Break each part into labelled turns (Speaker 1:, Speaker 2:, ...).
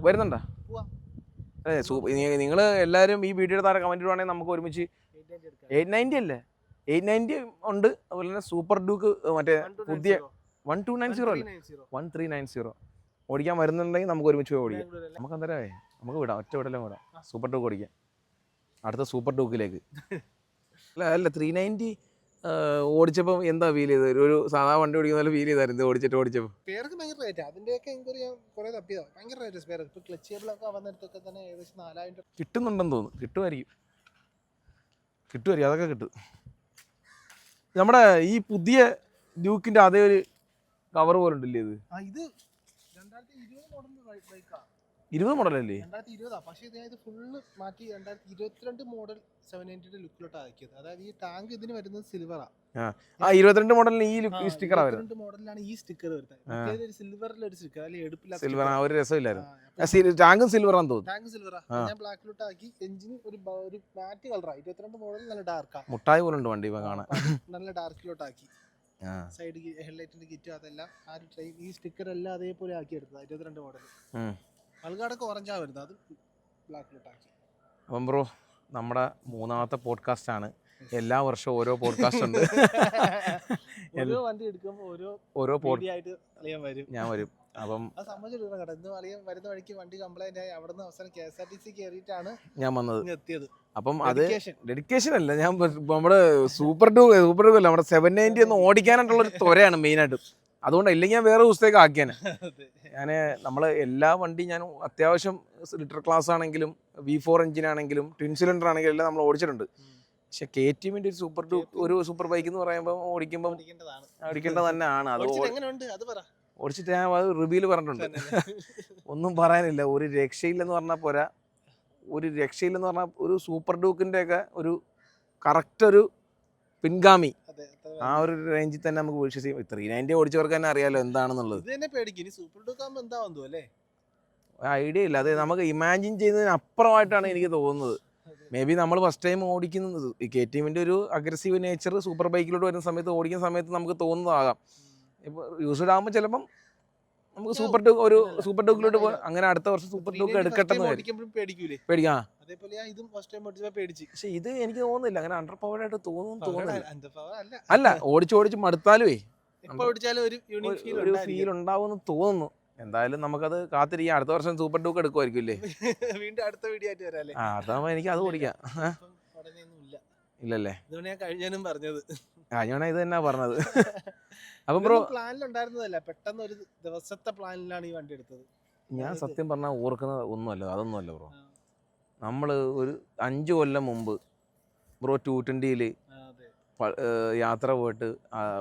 Speaker 1: വരുന്നുണ്ടോ? അതെ, നിങ്ങൾ എല്ലാവരും ഈ വീഡിയോയുടെ താഴെ കമൻറ്റ് ഇടുവാണെങ്കിൽ നമുക്ക് ഒരുമിച്ച് 890 അല്ലേ, 890 ഉണ്ട്. അതുപോലെ തന്നെ സൂപ്പർ ഡ്യൂക്ക് മറ്റേ പുതിയ 1290 അല്ലേ, 1390 ഓടിക്കാൻ വരുന്നുണ്ടെങ്കിൽ നമുക്ക് ഒരുമിച്ച് പോയി ഓടിക്കാം. നമുക്ക് അന്നേരമേ നമുക്ക് വിടാം, ഒറ്റ വിടലും വിടാം, സൂപ്പർ ഡ്യൂക്ക് ഓടിക്കാം. അടുത്ത സൂപ്പർ ഡ്യൂക്കിലേക്ക് അല്ല 390 ഓടിച്ചപ്പോൾ എന്താ ഫീൽ ചെയ്തത്? ഒരു സാധാ വണ്ടി ഓടിക്കുന്ന പോലെ ഫീൽ ചെയ്തായിരുന്നു ഓടിച്ചപ്പോൾ?
Speaker 2: സ്പെയർക്ക് ഭയങ്കര റേറ്റ്, അതിൻ്റെയൊക്കെ എൻക്വയറി ഞാൻ കുറേ തപ്പിയതാണ്. ഭയങ്കര റേറ്റ് സ്പെയർ. ഇപ്പോൾ ക്ലച്ച് കേബിളൊക്കെ വന്നിടത്തൊക്കെ തന്നെ ഏകദേശം 4000
Speaker 1: കിട്ടുന്നുണ്ടെന്ന് തോന്നുന്നു. കിട്ടുമായിരിക്കും, അതൊക്കെ കിട്ടും. നമ്മുടെ ഈ പുതിയ ഡ്യൂക്കിൻ്റെ അതേ ഒരു കവർ പോലെ ഉണ്ടല്ലേ ഇത്?
Speaker 2: ഇത് 2020 മോഡൽ ബൈക്കാണ്.
Speaker 1: 20 മോഡലല്ലേ?
Speaker 2: 2020. പക്ഷേ ഇത് ഫുള്ള് മാറ്റി 2022 മോഡൽ 790 ലുക്കിലോട്ട് ആക്കിയത്. അതായത് ഈ ടാങ്ക് ഇതിന് വരുന്നത് സിൽവറാണ്.
Speaker 1: 22 മോഡലിന് ഈ സ്റ്റിക്കറാണ് വരുന്നത്.
Speaker 2: മോഡലിലാണ് ഈ സ്റ്റിക്കർ വരുന്നത്. സിൽവറിൽ ഒരു സ്റ്റിക്കർ അല്ലെങ്കിൽ എടുപ്പില്ല.
Speaker 1: സിൽവർ ഒരു രസമില്ലായിരുന്നു. ടാങ്കും സിൽവറാന്ന് തോന്നുന്നു.
Speaker 2: ടാങ്ക് സിൽവറാ. ഞാൻ ബ്ലാക്കിലോട്ട് ആക്കി. എഞ്ചിൻ ഒരു മാറ്റ് കളറാണ്. 22 മോഡൽ നല്ല ഡാർക്കാണ്.
Speaker 1: മുട്ടായി പോലെ ഉണ്ട് വണ്ടി കാണാൻ.
Speaker 2: നല്ല ഡാർക്കിലോട്ട് ആക്കി. സൈഡ് ഹെഡ്ലൈറ്റിന്റെ കിറ്റ് അതെല്ലാം ആ ഒരു ട്രെയിൻ ഈ സ്റ്റിക്കർ എല്ലാം അതേപോലെ ആക്കി എടുത്തത്. 22 മോഡൽ മൾഗാടൊക്കെ ഓറഞ്ചാ വരുന്നത്, അത് ബ്ലാക്കിലോട്ട് ആക്കി.
Speaker 1: അപ്പം ബ്രോ, നമ്മുടെ 3ാമത്തെ പോഡ്കാസ്റ്റ് ആണ്. എല്ലാ വർഷവും ഓരോ പോഡ്കാസ്റ്റ് ഉണ്ട്.
Speaker 2: ഓരോ വണ്ടി എടുക്കുമ്പോൾ ഓരോ ആയിട്ട് ഞാൻ വരും. അപ്പം വരുന്ന വഴിക്ക് വണ്ടി കംപ്ലൈന്റ് ആയി. അവിടെ നിന്ന് അവസാനം KSRTC കയറിയിട്ടാണ് ഞാൻ എത്തിയത്.
Speaker 1: അപ്പം അത് ഡെഡിക്കേഷൻ അല്ല, ഞാൻ നമ്മുടെ സൂപ്പർ ഡ്യൂക്ക് അല്ല, നമ്മുടെ 790 ഒന്ന് ഓടിക്കാനായിട്ടുള്ളൊരു ത്വരയാണ് മെയിനായിട്ടും. അതുകൊണ്ട് ഇല്ലെങ്കിൽ ഞാൻ വേറെ ദിവസത്തേക്ക് ആക്കിയാനെ. നമ്മൾ എല്ലാ വണ്ടി ഞാൻ അത്യാവശ്യം ലിറ്റർ ക്ലാസ് ആണെങ്കിലും V4 എഞ്ചിനാണെങ്കിലും ട്വിൻ സിലിണ്ടർ ആണെങ്കിലും എല്ലാം നമ്മൾ ഓടിച്ചിട്ടുണ്ട്. പക്ഷെ KTMന്റെ ഒരു സൂപ്പർ ബൈക്ക് എന്ന് പറയുമ്പോൾ ഓടിക്കേണ്ടത് തന്നെയാണ്. അത് ഓടിച്ചിട്ട് ഞാൻ അത് റിവ്യൂല് പറഞ്ഞിട്ടുണ്ട്. ഒന്നും പറയാനില്ല, ഒരു രക്ഷയില്ലെന്ന് പറഞ്ഞാൽ പോരാ. ഒരു സൂപ്പർ ഡ്യൂക്കിൻ്റെ ഒക്കെ ഒരു കറക്റ്റ് ഒരു പിൻഗാമി ആ ഒരു റേഞ്ചിൽ തന്നെ നമുക്ക് വിശ്വസിക്കാം. 390 ഓടിച്ചവർക്ക് തന്നെ അറിയാലോ എന്താണെന്നുള്ളത്. ഐഡിയ ഇല്ല, അത് നമുക്ക് ഇമാജിൻ ചെയ്യുന്നതിന് അപ്പുറമായിട്ടാണ് എനിക്ക് തോന്നുന്നത്. മേ ബി നമ്മൾ ഫസ്റ്റ് ടൈം ഓടിക്കുന്നത് KTMന്റെ ഒരു അഗ്രസീവ് നേച്ചർ സൂപ്പർ ബൈക്കിലോട്ട് വരുന്ന സമയത്ത് ഓടിക്കുന്ന സമയത്ത് നമുക്ക് തോന്നുന്നതാകാം. ഇപ്പോൾ യൂസ്ഡ് ആകുമ്പോൾ ചിലപ്പം നമുക്ക് സൂപ്പർ ഡ്യൂക്കിലോട്ട് പോകാം. അങ്ങനെ അടുത്ത വർഷം സൂപ്പർ ഡ്യൂക്ക് എടുക്കട്ടെ പേടിക്കാം. പക്ഷെ ഇത് എനിക്ക് തോന്നുന്നില്ല അങ്ങനെ അണ്ടർ പവർഡ് ആയിട്ട് തോന്നുന്നില്ല. അല്ല, ഓടിച്ച് മടുത്താലുവേ ഒരു ഫീൽ ഉണ്ടാവുമെന്ന് തോന്നുന്നു. എന്തായാലും നമുക്കത് കാത്തിരിക്കാം. അടുത്ത വർഷം സൂപ്പർ ഡ്യൂക്ക് എടുക്കുമായിരിക്കും.
Speaker 2: വീണ്ടും അടുത്ത വീഡിയോ ആയിട്ട് വരാല്ലേ?
Speaker 1: അതാവുമ്പോ എനിക്ക് അത് ഓടിക്കാം. ഇല്ലല്ലേ, ഞാൻ ഇത് തന്നെ പറഞ്ഞത്. അപ്പൊ ബ്രോ
Speaker 2: പ്ലാനിലുണ്ടായിരുന്നതല്ല, പെട്ടെന്ന് ഒരു ദിവസത്തെ പ്ലാനിലാണ് ഈ വണ്ടി എടുത്തത്.
Speaker 1: ഞാൻ സത്യം പറഞ്ഞാൽ ഓർക്കുന്നത് അതൊന്നുമല്ല ബ്രോ. നമ്മൾ ഒരു 5 കൊല്ലം മുമ്പ് ബ്രോ 220 യാത്ര പോയിട്ട്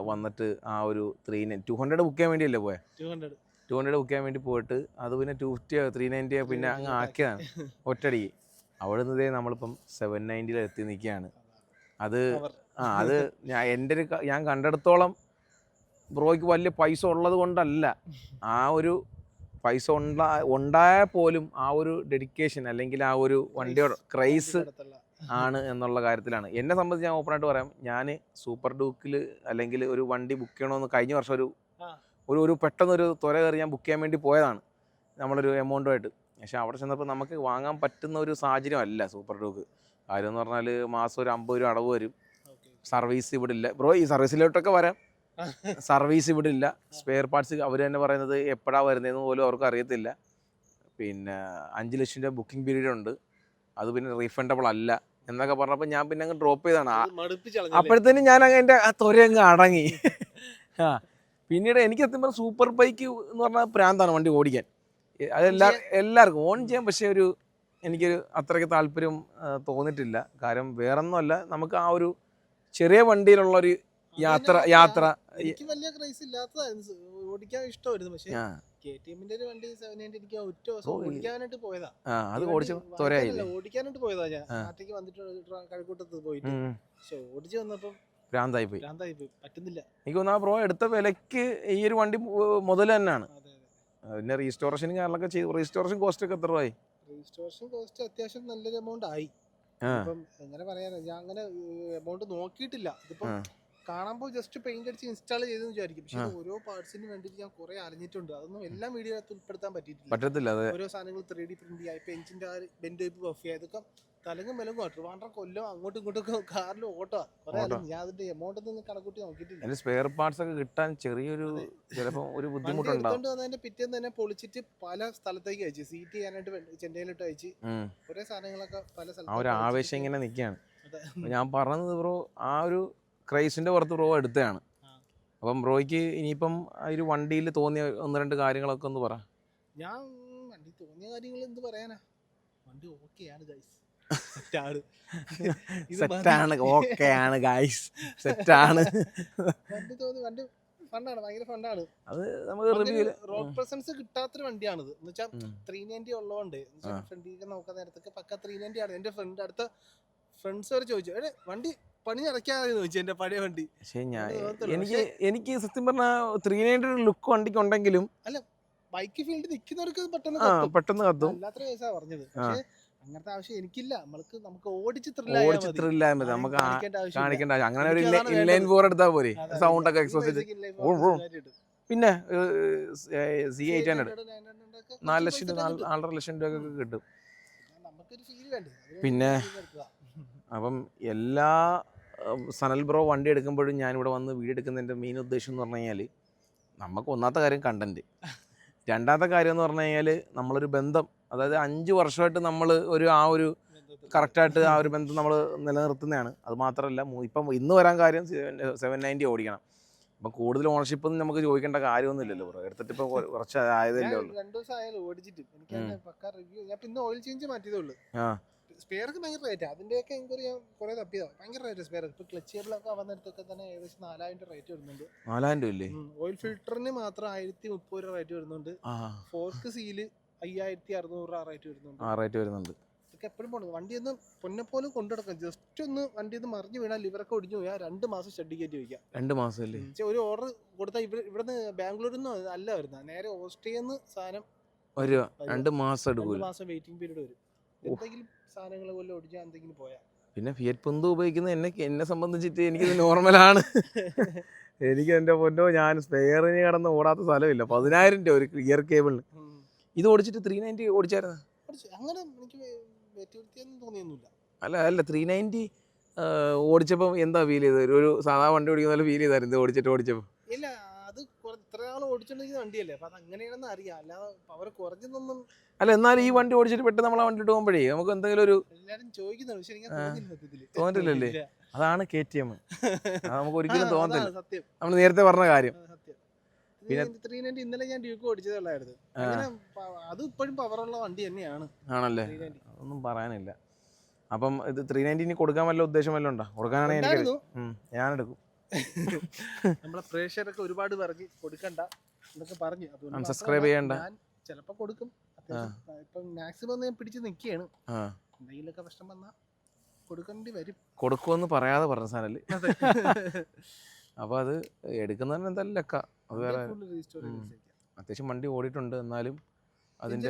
Speaker 1: വന്നിട്ട് ആ ഒരു 200 ബുക്ക് ചെയ്യാൻ വേണ്ടിയല്ലേ പോയെ? 200 ബുക്ക് ചെയ്യാൻ വേണ്ടി പോയിട്ട് അത് പിന്നെ 250 390 പിന്നെ അങ്ങ് ആക്കിയതാണ് ഒറ്റടിക്ക്. അവിടെ നിന്നേ നമ്മളിപ്പം 790 എത്തി നിൽക്കുകയാണ്. അത് ഞാൻ കണ്ടെടുത്തോളം ബ്രോയ്ക്ക് വലിയ പൈസ ഉള്ളത് കൊണ്ടല്ല, ആ ഒരു പൈസ ഉണ്ടായാൽ പോലും ആ ഒരു ഡെഡിക്കേഷൻ അല്ലെങ്കിൽ ആ ഒരു വണ്ടിയോട് ക്രൈസ് ആണ് എന്നുള്ള കാര്യത്തിലാണ്. എന്നെ സംബന്ധിച്ച് ഞാൻ ഓപ്പണായിട്ട് പറയാം, ഞാൻ സൂപ്പർ ഡ്യൂക്കിൽ അല്ലെങ്കിൽ ഒരു വണ്ടി ബുക്ക് ചെയ്യണമെന്ന് കഴിഞ്ഞ വർഷം ഒരു പെട്ടെന്നൊരു ത്വര കയറി ഞാൻ ബുക്ക് ചെയ്യാൻ വേണ്ടി പോയതാണ് നമ്മളൊരു എമൗണ്ടുമായിട്ട്. പക്ഷേ അവിടെ ചെന്നപ്പോൾ നമുക്ക് വാങ്ങാൻ പറ്റുന്ന ഒരു സാഹചര്യം അല്ല സൂപ്പർ ഡ്യൂക്ക്. കാര്യം എന്ന് പറഞ്ഞാൽ മാസം ഒരു 50 രൂപ അടവ് വരും. സർവീസ് ഇവിടെ ഇല്ല ബ്രോ. ഈ സർവീസിലോട്ടൊക്കെ വരാം, സർവീസ് ഇവിടെ ഇല്ല. സ്പെയർ പാർട്സ് അവർ തന്നെ പറയുന്നത് എപ്പോഴാണ് വരുന്നതെന്ന് പോലും അവർക്ക് അറിയത്തില്ല. പിന്നെ 5 ലക്ഷം രൂപ ബുക്കിംഗ് പീരീഡ് ഉണ്ട്, അത് പിന്നെ റീഫണ്ടബിൾ അല്ല എന്നൊക്കെ പറഞ്ഞപ്പോൾ ഞാൻ പിന്നെ അങ്ങ് ഡ്രോപ്പ് ചെയ്താണ്. അപ്പോഴത്തേനും ഞാൻ എൻ്റെ ആ ത്വര അങ്ങ് അടങ്ങി. പിന്നീട് എനിക്ക് സത്യം പറഞ്ഞാൽ സൂപ്പർ ബൈക്ക് എന്ന് പറഞ്ഞാൽ പ്രാന്താണ് വണ്ടി ഓടിക്കാൻ. എല്ലാവർക്കും ഓൺ ചെയ്യാം, പക്ഷേ എനിക്കൊരു അത്രയ്ക്ക് താല്പര്യം തോന്നിയിട്ടില്ല. കാരണം വേറൊന്നുമല്ല, നമുക്ക് ആ ഒരു ചെറിയ വണ്ടിയിലുള്ളൊരു യാത്ര
Speaker 2: എനിക്ക് വലിയ ക്രൈസ് ഇല്ലാത്തതായിരുന്നു, ഓടിക്കാൻ ഇഷ്ടമായിരുന്നു. പക്ഷേ KTMന്റെ ഒരു വണ്ടി 790 എനിക്ക് ഒറ്റ ദിവസം ഓടിക്കാനായിട്ട് പോയതാ. ഓടിക്കാനായിട്ട് പോയതാ. ഞാൻ നാട്ടിലേക്ക് വന്നിട്ട് കഴക്കൂട്ടത്ത് പോയിട്ട്, പക്ഷെ ഓടിച്ചു വന്നപ്പം
Speaker 1: ഭ്രാന്തായി പോയി.
Speaker 2: പറ്റുന്നില്ല.
Speaker 1: എനിക്ക് തോന്നുന്നു ആ ബ്രോ എടുത്ത വിലക്ക് ഈ ഒരു വണ്ടി മുതൽ തന്നെയാണ്. പിന്നെ റീസ്റ്റോറേഷൻ കാര്യങ്ങളൊക്കെ ചെയ്തു. റീസ്റ്റോറേഷൻ കോസ്റ്റ് ഒക്കെ എത്ര രൂപയായി?
Speaker 2: റീസ്റ്റോറേഷൻ കോസ്റ്റ് അത്യാവശ്യം നല്ലൊരു എമൗണ്ട് ആയി. ഇപ്പം എങ്ങനെ പറയാനാ, ഞാൻ അങ്ങനെ എമൗണ്ട് നോക്കിയിട്ടില്ല. ഇതിപ്പം കാണുമ്പോൾ ജസ്റ്റ് പെയിന്റ് അടിച്ച് ഇൻസ്റ്റാൾ ചെയ്തെന്ന് വിചാരിക്കും. പക്ഷെ ഓരോ പാർട്സിന് വേണ്ടിയിട്ട് ഞാൻ കുറെ അറിഞ്ഞിട്ടുണ്ട്. അതൊന്നും എല്ലാ വീഡിയോയിലും ഉൾപ്പെടുത്താൻ പറ്റിയിട്ടില്ല. ഓരോ സാധനങ്ങൾ 3D പ്രിന്റ് ചെയ്യാം. ഇപ്പൊ എഞ്ചിന്റെ ബെൻഡ് ടൈപ്പ് ബഫ് ചെയ്യാം. ഇതൊക്കെ തലങ്ങും വിലങ്ങും ട്രിവാൻഡ്രം കൊല്ലം അങ്ങോട്ടും ഇങ്ങോട്ടും കാറിൽ ഓട്ടോ കുറെ ഞാൻ അതിന്റെ എമൗണ്ട് ഒന്നും കണക്കൂട്ടി നോക്കിയിട്ടില്ല.
Speaker 1: സ്പെയർ പാർട്സ് ഒക്കെ കിട്ടാൻ ചെറിയൊരു ചിലപ്പോൾ ഒരു ബുദ്ധിമുട്ടുണ്ടാവും.
Speaker 2: അതിന്റെ പിറ്റേന്ന് തന്നെ പൊളിച്ചിട്ട് പല സ്ഥലത്തേക്ക് അയച്ചു. സീറ്റ് ചെയ്യാനായിട്ട് ചെന്നൈയിലിട്ട് അയച്ച് കുറെ സാധനങ്ങളൊക്കെ പല സ്ഥലത്ത്.
Speaker 1: ആ ഒരു ആവേശം ഇങ്ങനെ നിൽക്കുകയാണ്. ഞാൻ പറഞ്ഞത് ബ്രോ ആ ഒരു ക്രൈസിന്റെ പുറത്ത് ബ്രോ എടുത്തതാണ്. അപ്പം ബ്രോയ്ക്ക് ഇനിയിപ്പം ആ ഒരു വണ്ടിയിൽ തോന്നിയ 1-2 കാര്യങ്ങളൊക്കെ ഒന്ന് പറ.
Speaker 2: ഞാൻ വണ്ടി തോന്നിയ കാര്യങ്ങൾ എന്ത് പറയാനാ, വണ്ടി ഓക്കെയാണ് ഗൈസ്, വണ്ടി തോന്നി. വണ്ടി ഫണ്ടാണ്, ഭയങ്കര ഫണ്ടാണ്.
Speaker 1: അത് നമുക്ക്
Speaker 2: റോഡ് പ്രസൻസ് കിട്ടാത്തൊരു വണ്ടിയാണിത്. എന്ന് വെച്ചാൽ 390 ഉള്ളതുകൊണ്ട് ഫ്രണ്ടിലേക്ക് നോക്കാൻ നേരത്തൊക്കെ പക്ക 390 ആണ്. എന്റെ അടുത്ത ഫ്രണ്ട്സ് വരെ ചോദിച്ചു, എടേ വണ്ടി പണി അടയ്ക്കാതെ ചോദിച്ചു എന്റെ പഴയ വണ്ടി.
Speaker 1: എനിക്ക് സത്യം പറഞ്ഞാൽ 390 ലുക്ക് വണ്ടിക്ക് ഉണ്ടെങ്കിലും
Speaker 2: അല്ല ബൈക്ക് ഫീൽഡിൽ നിൽക്കുന്നവർക്ക്
Speaker 1: പെട്ടെന്ന് കത്തും.
Speaker 2: അല്ലാത്ത കേസാ പറഞ്ഞത്. പക്ഷെ അങ്ങനത്തെ ആവശ്യം എനിക്കില്ല. നമുക്ക് ഓടിച്ച്
Speaker 1: ത്രില്ലായ മതി, നമുക്ക് കാണിക്കേണ്ട ആവശ്യം. അങ്ങനെ ഒരു ഇൻലൈൻ ഫോർ എടുത്താൽ പോരെ, സൗണ്ട് ഒക്കെ എക്സോസ്റ്റ്. പിന്നെ C800 4 ലക്ഷം 4.5 ലക്ഷം രൂപ കിട്ടും. പിന്നെ അപ്പം എല്ലാ സനൽ ബ്രോ വണ്ടി എടുക്കുമ്പോഴും ഞാനിവിടെ വന്ന് വീഡിയോ എടുക്കുന്നതിൻ്റെ മെയിൻ ഉദ്ദേശം എന്ന് പറഞ്ഞു കഴിഞ്ഞാൽ നമുക്ക് ഒന്നാമത്തെ കാര്യം കണ്ടൻറ്റ്, രണ്ടാമത്തെ കാര്യം എന്ന് പറഞ്ഞു കഴിഞ്ഞാൽ നമ്മളൊരു ബന്ധം, അതായത് 5 വർഷമായിട്ട് നമ്മൾ ആ ഒരു കറക്റ്റായിട്ട് ആ ഒരു ബന്ധം നമ്മൾ നിലനിർത്തുന്നതാണ്. അത് മാത്രമല്ല ഇപ്പം ഇന്ന് വരാൻ കാര്യം 790 ഓടിക്കണം. അപ്പം കൂടുതൽ ഓണർഷിപ്പ് നമുക്ക് ചോദിക്കേണ്ട കാര്യമൊന്നുമില്ലല്ലോ ബ്രോ, എടുത്തിട്ട് ഇപ്പോൾ കുറച്ച് ആയതല്ലേ ഉള്ളൂ.
Speaker 2: 2 ദിവസം ആയാലും ഓടിച്ചിട്ട് എനിക്ക് പക്കാ റിവ്യൂ. ഞാൻ പിന്നെ ഓയിൽ ചേഞ്ച് മാറ്റിയതേ ഉള്ളൂ. സ്പെയർക്ക് ഭയങ്കര റേറ്റ്, അതിന്റെയൊക്കെ എൻക്വയറി ഞാൻ കുറെ തപ്പിയതാണ്. ഭയങ്കര റേറ്റ് സ്പെയർ. ഇപ്പൊ ക്ലച്ച് കേബിളൊക്കെ വന്നിടത്തൊക്കെ തന്നെ ഏകദേശം 4000 റേറ്റ് വരുന്നുണ്ട്.
Speaker 1: 4000 ഇല്ലേ?
Speaker 2: ഓയിൽ ഫിൽറ്ററിന് മാത്രം 1030 രൂപ റേറ്റ് വരുന്നുണ്ട്. ഫോർക്ക് സീല് 5600 റേറ്റ് വരുന്നുണ്ട്. ഇതൊക്കെ എപ്പോഴും പോകണം. വണ്ടി ഒന്ന് പൊന്നെപ്പോലും കൊണ്ടുനടക്കാം. ജസ്റ്റ് ഒന്ന് വണ്ടി ഒന്ന് മറിഞ്ഞു വീണാൽ ലിവറൊക്കെ ഒടിഞ്ഞു പോയാൽ 2 മാസം ഷെഡ് കയറ്റി വയ്ക്കാം.
Speaker 1: 2 മാസം അല്ലേ?
Speaker 2: ഒരു ഓർഡർ കൊടുത്താൽ ഇവിടുന്ന് ബാംഗ്ലൂരിൽ നിന്ന് അല്ല വരുന്നത്, നേരെ ഓസ്ട്രിയയിൽ നിന്ന് സാധനം
Speaker 1: 2 മാസം എടുക്കും.
Speaker 2: 2 മാസം വെയിറ്റിംഗ് പീരീഡ് വരും. എന്തെങ്കിലും സാധനങ്ങൾ പോലെ ഒടിച്ചാൽ എന്തെങ്കിലും പോയാൽ.
Speaker 1: പിന്നെ ഫിയറ്റ് പന്ത് ഉപയോഗിക്കുന്ന എന്നെ സംബന്ധിച്ചിട്ട് എനിക്കിത് നോർമലാണ്. എനിക്ക് എൻ്റെ പൊന്നോ, ഞാൻ സ്പെയറിന് കടന്ന് ഓടാത്ത സ്ഥലമില്ല. 10,000 രൂപ ഒരു ഗിയർ കേബിളിന്. ഇത് ഓടിച്ചിട്ട് 390 ഓടിച്ചായിരുന്നു.
Speaker 2: അങ്ങനെ എനിക്ക് തോന്നിയൊന്നുമില്ല.
Speaker 1: അല്ല 390 ഓടിച്ചപ്പോൾ എന്താ ഫീൽ ചെയ്തത്? ഒരു സാധാ വണ്ടി ഓടിക്കുന്ന പോലെ ഫീൽ ചെയ്തായിരുന്നു ഓടിച്ചപ്പോൾ?
Speaker 2: ഇല്ല, അത് ഇത്ര നാൾ ഓടിച്ചോണ്ടിരിക്കുന്ന വണ്ടിയല്ലേ, അപ്പൊ അത് അങ്ങനെയാണെന്ന് അറിയാം. അല്ലാതെ പവർ കുറഞ്ഞതൊന്നും
Speaker 1: അല്ല. എന്നാൽ ഈ വണ്ടി ഓടിച്ചിട്ട് പെട്ടെന്ന് നമ്മളെ വണ്ടി ഇട്ട് പോകുമ്പോഴേ നമുക്ക് എന്തെങ്കിലും ഒരു
Speaker 2: എല്ലാരും ചോദിക്കുന്നുണ്ട്, പക്ഷെ എനിക്ക്
Speaker 1: തോന്നിട്ടില്ലല്ലേ? അതാണ് KTM. നമുക്ക് ഒരിക്കലും തോന്നത്തില്ല. നമ്മൾ നേരത്തെ പറഞ്ഞ കാര്യം.
Speaker 2: പിന്നെ 390 ഇന്നലെ ഞാൻ ഡ്യൂക്ക് ഓടിച്ചതേ ഉള്ളായിരുന്നു. അത് ഇപ്പോഴും പവറുള്ള വണ്ടി തന്നെയാണ്.
Speaker 1: ആണല്ലേ? ഒന്നും പറയാനില്ല. അപ്പം ഇത് 390 കൊടുക്കാൻ വല്ല ഉദ്ദേശം വല്ലതും ഉണ്ടോ? കൊടുക്കാനാണെങ്കിൽ ഞാനെടുക്കും.
Speaker 2: നമ്മളെ പ്രേക്ഷകരൊക്കെ ഒരുപാട് പറഞ്ഞ് കൊടുക്കണ്ട എന്നൊക്കെ പറഞ്ഞു.
Speaker 1: സബ്സ്ക്രൈബ് ചെയ്യണ്ട.
Speaker 2: ചിലപ്പോ കൊടുക്കും. ഇപ്പൊ മാക്സിമം ഞാൻ പിടിച്ച് നിൽക്കുകയാണ്. എന്തെങ്കിലുമൊക്കെ പ്രശ്നം വന്നാൽ കൊടുക്കേണ്ടി വരും.
Speaker 1: കൊടുക്കുമെന്ന് പറയാതെ പറഞ്ഞ സാധനം. അപ്പൊ അത് എടുക്കുന്നതിന് എന്തായാലും ലെക്ക. അത് വേറെ അത്യാവശ്യം വണ്ടി ഓടിയിട്ടുണ്ട്. എന്നാലും അതിന്റെ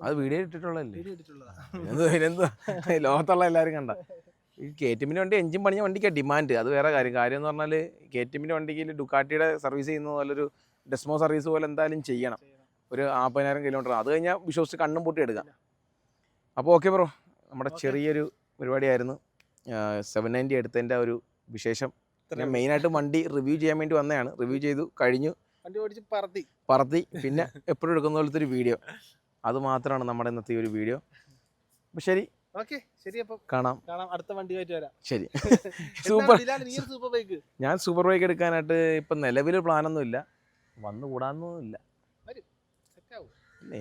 Speaker 1: അത് വീഡിയോ ഇട്ടിട്ടുള്ളതല്ലേ? എന്തുവാ ലോകത്തുള്ള എല്ലാവരും കണ്ട ഈ KTMന്റെ വണ്ടി എഞ്ചിൻ പണിഞ്ഞ വണ്ടിക്കാണ് ഡിമാൻഡ്. അത് വേറെ കാര്യം എന്ന് പറഞ്ഞാൽ KTMന്റെ വണ്ടിക്ക് ഡുക്കാട്ടിയുടെ സർവീസ് ചെയ്യുന്ന പോലൊരു ഡെസ്മോ സർവീസ് പോലെ എന്തായാലും ചെയ്യണം. ഒരു 50,000 കിലോമീറ്റർ. അത് കഴിഞ്ഞാൽ വിശ്വസിച്ച് കണ്ണും പൂട്ടി എടുക്കാം. അപ്പോൾ ഓക്കെ ബ്രോ, നമ്മുടെ ചെറിയൊരു പരിപാടിയായിരുന്നു 790 എടുത്തതിൻ്റെ ഒരു വിശേഷം. ഞാൻ മെയിനായിട്ട് വണ്ടി റിവ്യൂ ചെയ്യാൻ വേണ്ടി വന്നതാണ്. റിവ്യൂ ചെയ്തു കഴിഞ്ഞു,
Speaker 2: വണ്ടി ഓടിച്ച്
Speaker 1: പറത്തി. പിന്നെ എപ്പോഴും എടുക്കുന്ന പോലത്തെ ഒരു വീഡിയോ, അത് മാത്രമാണ് നമ്മുടെ ഇന്നത്തെ ഒരു വീഡിയോ. അപ്പോൾ ശരി,
Speaker 2: അപ്പം
Speaker 1: കാണാം.
Speaker 2: അടുത്ത വണ്ടിയായിട്ട് വരാം.
Speaker 1: ശരി. ഞാൻ സൂപ്പർ ബൈക്ക് എടുക്കാനായിട്ട് ഇപ്പം നിലവിൽ പ്ലാനൊന്നും ഇല്ല, വന്നുകൂടാനൊന്നുമില്ല.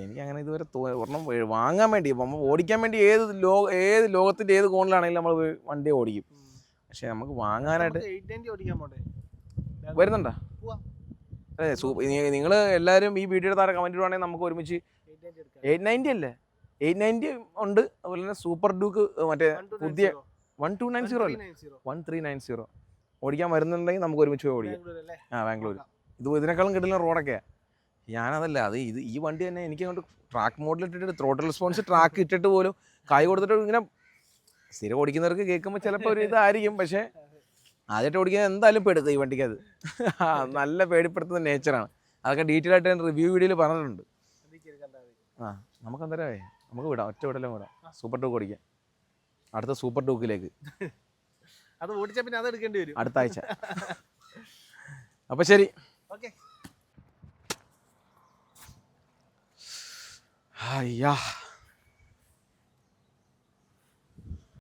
Speaker 1: എനിക്ക് അങ്ങനെ ഇതുവരെ ഒരെണ്ണം വാങ്ങാൻ വേണ്ടി, ഓടിക്കാൻ വേണ്ടി ഏത് ലോകത്തിൻ്റെ ഏത് കോണിലാണെങ്കിലും നമ്മൾ വണ്ടി ഓടിക്കും. പക്ഷെ നമുക്ക് വാങ്ങാനായിട്ട് വരുന്നുണ്ടോ? അതെ, നിങ്ങൾ എല്ലാവരും ഈ വീഡിയോയുടെ താഴെ കമൻറ്റ് ഇടുവാണെങ്കിൽ നമുക്ക് ഒരുമിച്ച് 890 അല്ലേ, 890 ഉണ്ട്. അതുപോലെ തന്നെ സൂപ്പർ ഡ്യൂക്ക് മറ്റേ പുതിയ 1290 അല്ലേ, 1390 ഓടിക്കാൻ വരുന്നുണ്ടെങ്കിൽ നമുക്ക് ഒരുമിച്ച് പോയി ഓടിക്കാം. ബാംഗ്ലൂർ ഇതിനേക്കാളും കിട്ടുന്ന റോഡൊക്കെയാണ്. ഞാനതല്ല, ഈ വണ്ടി തന്നെ എനിക്ക് അങ്ങോട്ട് ട്രാക്ക് മോഡിലിട്ടിട്ട് ത്രോട്ടൽ റെസ്പോൺസ് ട്രാക്ക് ഇട്ടിട്ട് പോലും കൈ കൊടുത്തിട്ട് ഇങ്ങനെ സ്ഥിരം ഓടിക്കുന്നവർക്ക് കേൾക്കുമ്പോൾ ചിലപ്പോൾ ഒരു ഇതായിരിക്കും. പക്ഷേ ആദ്യമായിട്ട് ഓടിക്കാൻ എന്തായാലും പെടുത്തും ഈ വണ്ടിക്ക് അത്. നല്ല പേടിപ്പെടുത്തുന്ന നേച്ചറാണ്. അതൊക്കെ ഡീറ്റെയിൽ ആയിട്ട് ഞാൻ റിവ്യൂ വീഡിയോയിൽ പറഞ്ഞിട്ടുണ്ട്. ആ നമുക്ക് എന്തായാലും നമുക്ക് വിടാം, ഒറ്റ വിടലും വിടാം. സൂപ്പർ ഡൂക്ക് ഓടിക്കാം, അടുത്ത സൂപ്പർ ഡൂക്കിലേക്ക്.
Speaker 2: അത് ഓടിച്ചാൽ പിന്നെ അത് എടുക്കേണ്ടി വരും
Speaker 1: അടുത്ത ആഴ്ച. അപ്പോൾ ശരി,
Speaker 2: ഓക്കെ.
Speaker 1: അയ്യാ.